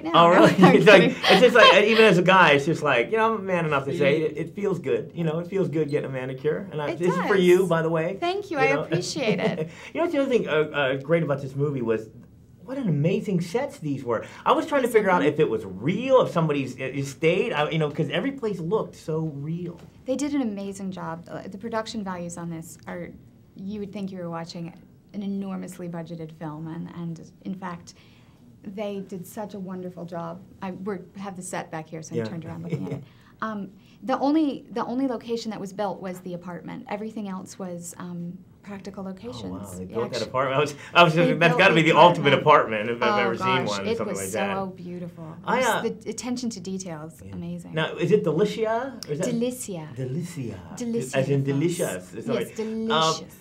right now. Oh, really? No, I'm kidding. It's just like, even as a guy, it's just like, you know, I'm man enough to say it feels good. You know, it feels good getting a manicure. And this is for you, by the way. Thank you. I appreciate it. You know, the other thing great about this movie was what an amazing sets these were. I was trying to figure out if it was real, if somebody's stayed, you know, because every place looked so real. They did an amazing job. The production values on this are, you would think you were watching an enormously budgeted film, and in fact, they did such a wonderful job. I have the set back here, so I'm turned around looking at it. The only location that was built was the apartment. Everything else was practical locations. Oh, wow, they built that apartment. I was just, that's got to be the ultimate apartment if I've ever seen one, something like that. It was so beautiful. The attention to detail is amazing. Now, is it Delicia? Or is that Delicia. Delicia. Delicious. As in delicious. Yes, delicious.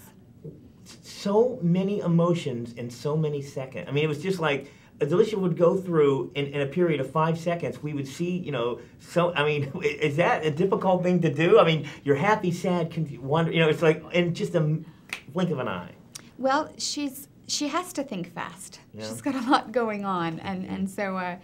So many emotions in so many seconds. I mean, it was just like, Delicia would go through, in a period of 5 seconds, we would see, you know, so, I mean, is that a difficult thing to do? I mean, you're happy, sad, wonder, you know, it's like in just a blink of an eye. Well, she has to think fast. Yeah. She's got a lot going on, and so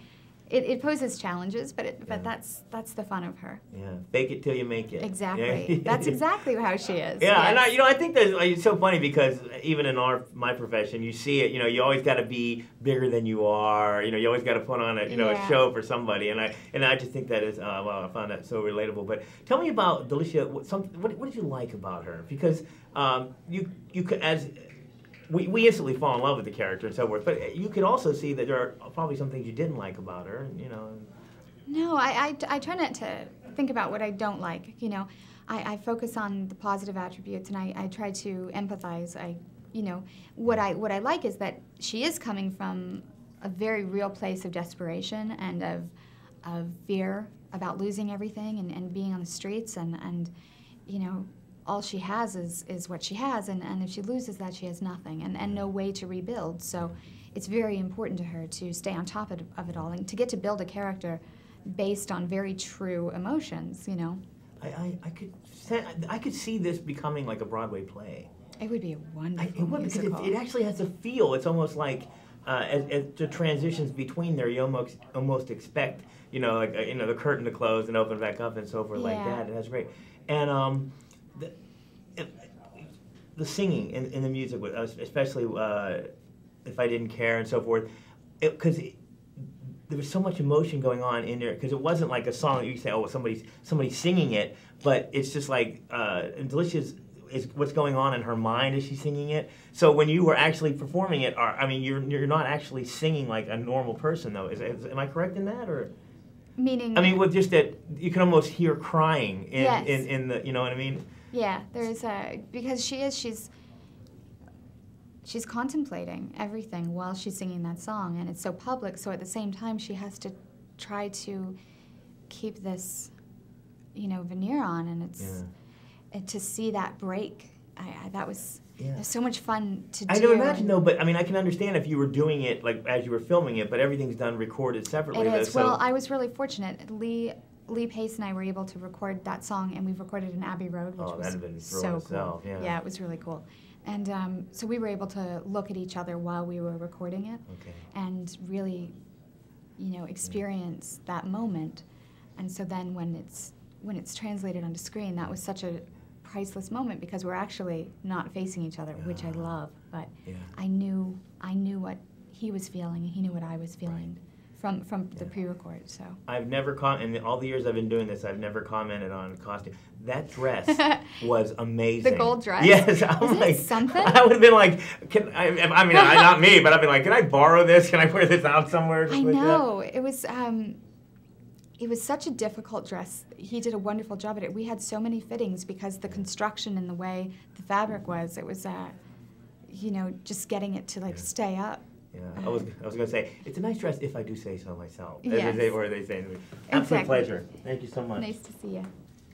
it poses challenges, but that's the fun of her. Yeah, fake it till you make it. Exactly. Yeah. That's exactly how she is. Yeah, yes. And I think that it's so funny because even in my profession, you see it. You know, you always got to be bigger than you are. You know, you always got to put on a show for somebody. And I just think that is well, I found that so relatable. But tell me about Delicia. What did you like about her? Because you could we instantly fall in love with the character and so forth, but you could also see that there are probably some things you didn't like about her, you know. No, I try not to think about what I don't like, you know. I focus on the positive attributes, and I try to empathize. You know, what I like is that she is coming from a very real place of desperation and of fear about losing everything and being on the streets, and you know, all she has is what she has, and if she loses that, she has nothing, and no way to rebuild. So it's very important to her to stay on top of it all, and to get to build a character based on very true emotions, you know. I could see this becoming like a Broadway play. It would be a wonderful musical. Because it actually has a feel. It's almost like as the transitions between there, you almost expect, you know, like you know, the curtain to close and open back up and so forth like that. It has great. And the singing in the music, especially If I Didn't Care and so forth, because there was so much emotion going on in there, because it wasn't like a song that you say, oh, somebody's singing it, but it's just like, and Delicia's is what's going on in her mind as she's singing it. So when you were actually performing it, I mean, you're not actually singing like a normal person, though. Am I correct in that, or? Meaning? I mean, with just that, you can almost hear crying in the, you know what I mean? Yeah, there's because she's contemplating everything while she's singing that song, and it's so public, so at the same time she has to try to keep this, you know, veneer on, and and to see that break, that was so much fun to do. I can imagine though, but I mean, I can understand if you were doing it like as you were filming it, but everything's done recorded separately. It is. Well, I was really fortunate. Lee Pace and I were able to record that song, and we've recorded in Abbey Road, which was so cool. Yeah, it was really cool. And so we were able to look at each other while we were recording it, and really, you know, experience that moment. And so then when it's translated onto screen, that was such a priceless moment, because we're actually not facing each other, which I love. But I knew what he was feeling, and he knew what I was feeling. From the pre-record, so. I've never in all the years I've been doing this, I've never commented on costume. That dress was amazing. The gold dress? Yes. Isn't it something? I would have been like, I mean, not me, but I'd be like, can I borrow this? Can I wear this out somewhere? I know. It was such a difficult dress. He did a wonderful job at it. We had so many fittings because the construction and the way the fabric was, it was, you know, just getting it to, like, stay up. Yeah, I was going to say, it's a nice dress if I do say so myself. Yes. Or they say to me. Absolute pleasure. Thank you so much. Nice to see you.